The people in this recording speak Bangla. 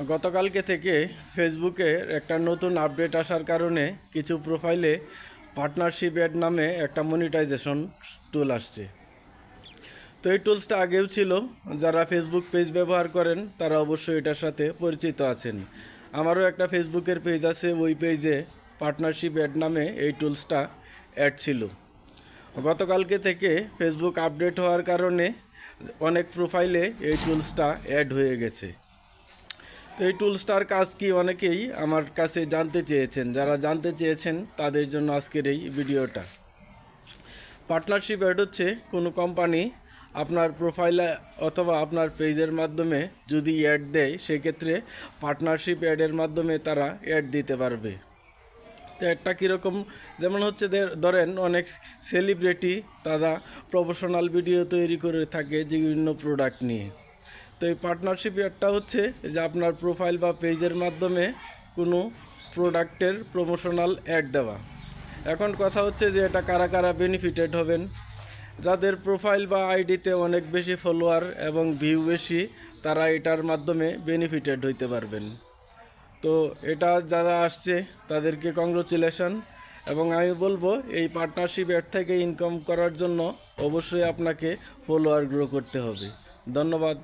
গতকালকে থেকে ফেসবুকে একটা নতুন আপডেট আসার কারণে কিছু প্রোফাইলে পার্টনারশিপ অ্যাড নামে একটা মনিটাইজেশন টুল আসছে। তো এই টুলসটা আগেও ছিল, যারা ফেসবুক পেজ ব্যবহার করেন তারা অবশ্যই এটার সাথে পরিচিত আছেন। আমারও একটা ফেসবুকের পেজ আছে, ওই পেজে পার্টনারশিপ অ্যাড নামে এই টুলসটা অ্যাড ছিল। গতকালকে থেকে ফেসবুক আপডেট হওয়ার কারণে অনেক প্রোফাইলে এই টুলসটা অ্যাড হয়ে গেছে। তো এই টুলসটার কাজ কি অনেকেই আমার কাছে জানতে চেয়েছেন। যারা জানতে চেয়েছেন তাদের জন্য আজকের এই ভিডিওটা। পার্টনারশিপ অ্যাড হচ্ছে কোনো কোম্পানি আপনার প্রোফাইলে অথবা আপনার পেজের মাধ্যমে যদি অ্যাড দেয়, সেক্ষেত্রে পার্টনারশিপ অ্যাডের মাধ্যমে তারা অ্যাড দিতে পারবে। তো একটা কীরকম, যেমন হচ্ছে ধরেন অনেক সেলিব্রিটি তারা প্রফেশনাল ভিডিও তৈরি করে থাকে বিভিন্ন প্রোডাক্ট নিয়ে। তো এই পার্টনারশিপ অ্যাডটা হচ্ছে যে আপনার প্রোফাইল বা পেজের মাধ্যমে কোনো প্রোডাক্টের প্রমোশনাল অ্যাড দেওয়া। এখন কথা হচ্ছে যে এটা কারা কারা বেনিফিটেড হবেন। যাদের প্রোফাইল বা আইডিতে অনেক বেশি ফলোয়ার এবং ভিউ বেশি, তারা এটার মাধ্যমে বেনিফিটেড হইতে পারবেন। তো এটা যারা আসছে তাদেরকে কংগ্রাচুলেশন। এবং আমি বলবো এই পার্টনারশিপ অ্যাড থেকে ইনকাম করার জন্য অবশ্যই আপনাকে ফলোয়ার গ্রো করতে হবে। ধন্যবাদ।